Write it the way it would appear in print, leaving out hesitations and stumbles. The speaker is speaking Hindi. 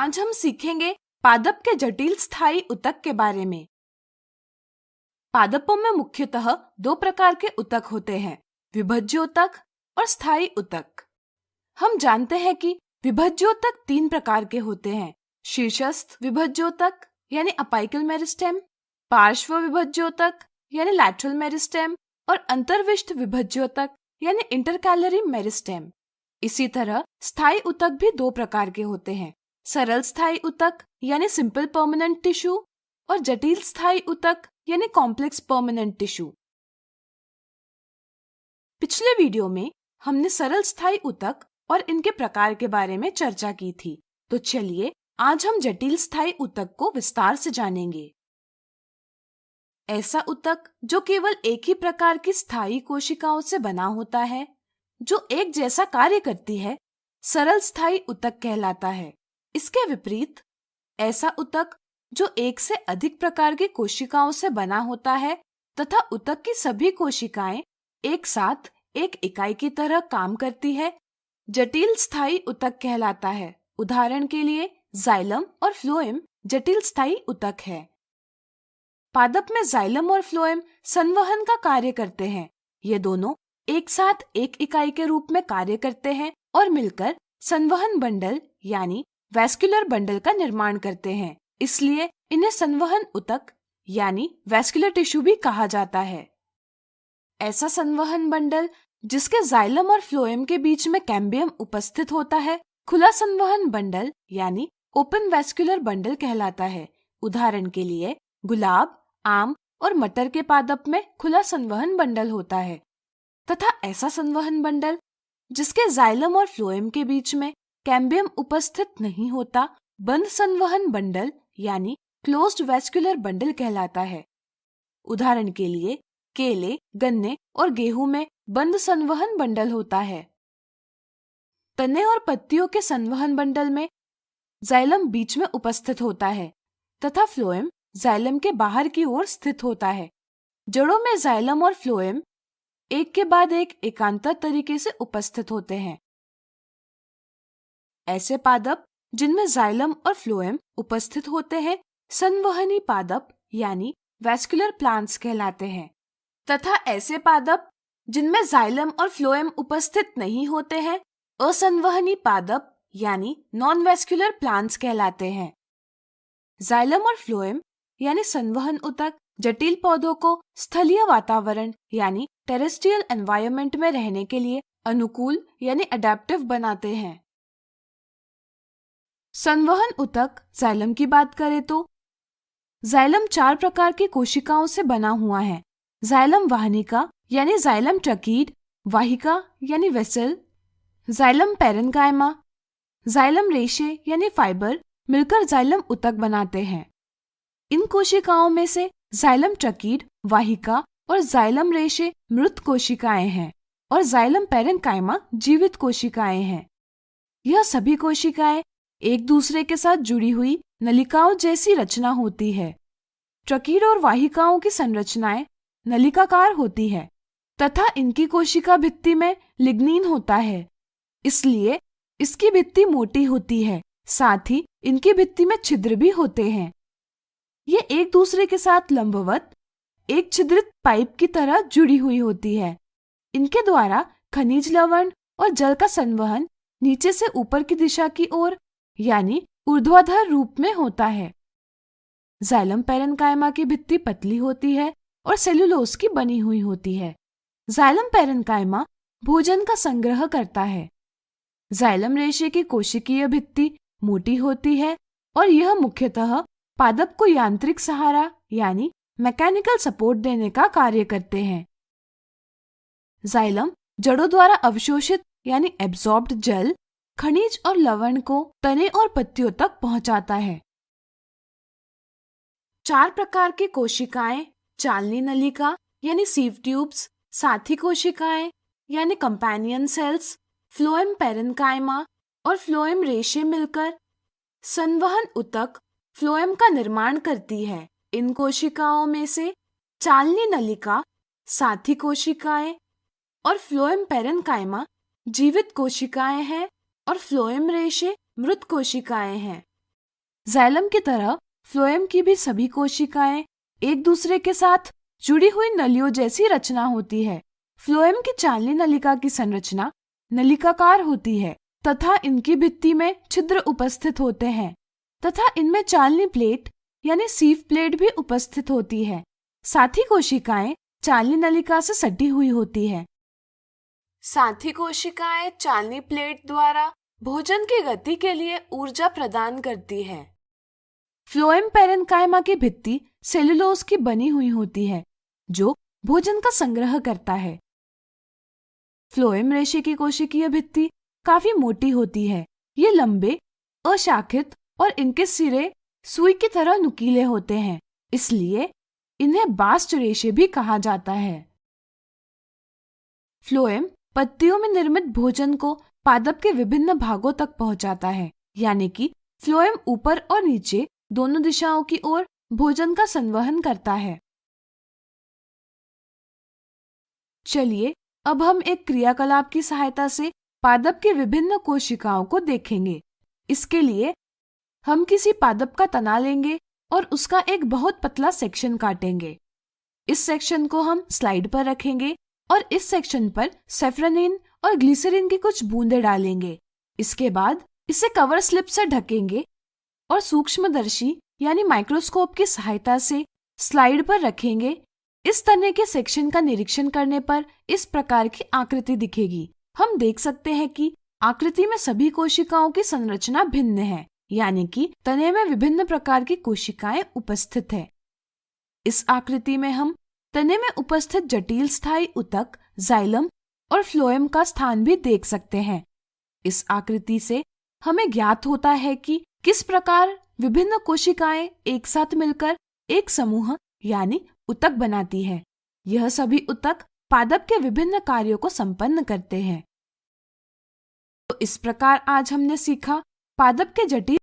आज हम सीखेंगे पादप के जटिल स्थायी ऊतक के बारे में। पादपों में मुख्यतः दो प्रकार के ऊतक होते हैं, विभज्य ऊतक और स्थायी ऊतक। हम जानते हैं कि विभज्य ऊतक तीन प्रकार के होते हैं, शीर्षस्थ विभज्य ऊतक यानी अपाइकल मेरिस्टेम, पार्श्व विभज्य ऊतक यानी लैटरल मेरिस्टेम और अंतर्विष्ट विभज्य ऊतक यानी इंटरकैलरी मेरिस्टेम। इसी तरह स्थायी ऊतक भी दो प्रकार के होते हैं, सरल स्थायी ऊतक यानी सिंपल परमानेंट टिश्यू और जटिल स्थायी ऊतक यानी कॉम्प्लेक्स परमानेंट टिश्यू। पिछले वीडियो में हमने सरल स्थायी ऊतक और इनके प्रकार के बारे में चर्चा की थी, तो चलिए आज हम जटिल स्थायी ऊतक को विस्तार से जानेंगे। ऐसा ऊतक जो केवल एक ही प्रकार की स्थायी कोशिकाओं से बना होता है, जो एक जैसा कार्य करती है, सरल स्थायी ऊतक कहलाता है। इसके विपरीत ऐसा ऊतक जो एक से अधिक प्रकार की कोशिकाओं से बना होता है तथा ऊतक की सभी कोशिकाएं एक साथ एक इकाई की तरह काम करती है, जटिल स्थायी ऊतक कहलाता है। उदाहरण के लिए जाइलम और फ्लोएम जटिल स्थायी ऊतक है। पादप में जाइलम और फ्लोएम संवहन का कार्य करते हैं। ये दोनों एक साथ एक इकाई के रूप में कार्य करते हैं और मिलकर संवहन बंडल यानी वैस्कुलर बंडल का निर्माण करते हैं। इसलिए इन्हें संवहन ऊतक यानी वैस्कुलर टिश्यू भी कहा जाता है। ऐसा संवहन बंडल जिसके जाइलम और फ्लोएम के बीच में कैम्बियम उपस्थित होता है, खुला संवहन बंडल यानी ओपन वैस्कुलर बंडल कहलाता है। उदाहरण के लिए गुलाब, आम और मटर के पादप में खुला संवहन बंडल होता है, तथा ऐसा संवहन बंडल जिसके जाइलम और फ्लोएम के बीच में कैम्बियम उपस्थित नहीं होता, बंद संवहन बंडल यानी क्लोज्ड वैस्कुलर बंडल कहलाता है। उदाहरण के लिए केले, गन्ने और गेहूं में बंद संवहन बंडल होता है। तने और पत्तियों के संवहन बंडल में जाइलम बीच में उपस्थित होता है तथा फ्लोएम जाइलम के बाहर की ओर स्थित होता है। जड़ों में जाइलम और फ्लोएम एक के बाद एक एकांतर तरीके से उपस्थित होते हैं। ऐसे पादप जिनमें जाइलम और फ्लोएम उपस्थित होते हैं संवहनी पादप यानी वैस्कुलर प्लांट्स कहलाते हैं, तथा ऐसे पादप जिनमें जाइलम और फ्लोएम उपस्थित नहीं होते हैं असंवहनी पादप यानी नॉन वैस्कुलर प्लांट्स कहलाते हैं। जाइलम और फ्लोएम यानी संवहन ऊतक जटिल पौधों को स्थलीय वातावरण यानी टेरेस्ट्रियल एनवायरनमेंट में रहने के लिए अनुकूल यानी अडेप्टिव बनाते हैं। संवहन ऊतक जाइलम की बात करें तो जाइलम चार प्रकार की कोशिकाओं से बना हुआ है। जाइलम वाहनिका यानी जाइलम ट्रकीड, वाहिका यानी वेसल, जाइलम पैरेन्काइमा, जाइलम रेशे यानी फाइबर मिलकर जाइलम ऊतक बनाते हैं। इन कोशिकाओं में से जाइलम ट्रकीड, वाहिका और जाइलम रेशे मृत कोशिकाएं हैं और जाइलम पैरेन्काइमा जीवित कोशिकाएं हैं। यह सभी कोशिकाएं एक दूसरे के साथ जुड़ी हुई नलिकाओं जैसी रचना होती है। ट्रकीड और वाहिकाओं की संरचनाएं नलिकाकार होती है तथा इनकी कोशिका भित्ति में लिग्निन होता है, इसलिए इसकी भित्ति मोटी होती है। साथ ही इनकी भित्ति में छिद्र भी होते हैं। ये एक दूसरे के साथ लंबवत एक छिद्रित पाइप की तरह जुड़ी हुई होती है। इनके द्वारा खनिज लवण और जल का संवहन नीचे से ऊपर की दिशा की ओर यानी ऊर्ध्वाधर रूप में होता है। जाइलम पैरेन्काइमा की भित्ति पतली होती है और सेल्यूलोज की बनी हुई होती है। जाइलम पैरेन्काइमा भोजन का संग्रह करता है। जाइलम रेशे की कोशिकीय भित्ति मोटी होती है और यह मुख्यतः पादप को यांत्रिक सहारा यानी मैकेनिकल सपोर्ट देने का कार्य करते हैं। जाइलम जड़ों द्वारा अवशोषित यानी एब्जॉर्ब्ड जल, खनिज और लवण को तने और पत्तियों तक पहुंचाता है। चार प्रकार की कोशिकाएं चालनी नलिका यानी सीव ट्यूब्स, साथी कोशिकाएं यानी कंपेनियन सेल्स, फ्लोएम पैरेन्काइमा और फ्लोएम रेशे मिलकर संवहन ऊतक फ्लोएम का निर्माण करती है। इन कोशिकाओं में से चालनी नलिका, साथी कोशिकाएं और फ्लोएम पैरेन्काइमा जीवित कोशिकाएं हैं और फ्लोएम रेशे मृत कोशिकाएं हैं। जाइलम की तरह फ्लोएम की भी सभी कोशिकाएं एक दूसरे के साथ जुड़ी हुई नलियों जैसी रचना होती है। फ्लोएम की चालनी नलिका की संरचना नलिकाकार होती है तथा इनकी भित्ति में छिद्र उपस्थित होते हैं तथा इनमें चालनी प्लेट यानी सीव प्लेट भी उपस्थित होती है। साथ ही कोशिकाएं चालनी नलिका से सटी हुई होती है। साथ ही कोशिकाएं चालनी प्लेट द्वारा भोजन की गति के लिए ऊर्जा प्रदान करती है। फ्लोएम पैरेन्काइमा की भित्ति सेलुलोज की बनी हुई होती है जो भोजन का संग्रह करता है। फ्लोएम रेशे की कोशिकीय भित्ति काफी मोटी होती है। ये लंबे, अशाखित और इनके सिरे सुई की तरह नुकीले होते हैं, इसलिए इन्हें बास्ट रेशे भी कहा जाता है। फ्लोएम पत्तियों में निर्मित भोजन को पादप के विभिन्न भागों तक पहुंचाता है, यानी कि फ्लोएम ऊपर और नीचे दोनों दिशाओं की ओर भोजन का संवहन करता है। चलिए अब हम एक क्रियाकलाप की सहायता से पादप की विभिन्न कोशिकाओं को देखेंगे। इसके लिए हम किसी पादप का तना लेंगे और उसका एक बहुत पतला सेक्शन काटेंगे। इस सेक्शन को हम स्लाइड पर रखेंगे और इस सेक्शन पर सेफ्रोनिन और ग्लिसरीन की कुछ बूंदें डालेंगे। इसके बाद इसे कवर स्लिप से ढकेंगे और सूक्ष्मदर्शी यानी माइक्रोस्कोप की सहायता से स्लाइड पर रखेंगे। इस तने के सेक्शन का निरीक्षण करने पर इस प्रकार की आकृति दिखेगी। हम देख सकते हैं कि आकृति में सभी कोशिकाओं की संरचना भिन्न है, यानी कि तने में विभिन्न प्रकार की कोशिकाएं उपस्थित है। इस आकृति में हम तने में उपस्थित जटिल स्थायी ऊतक, जाइलम और फ्लोएम का स्थान भी देख सकते हैं। इस आकृति से हमें ज्ञात होता है कि किस प्रकार विभिन्न कोशिकाएं एक साथ मिलकर एक समूह यानी ऊतक बनाती है। यह सभी ऊतक पादप के विभिन्न कार्यों को संपन्न करते हैं। तो इस प्रकार आज हमने सीखा पादप के जटिल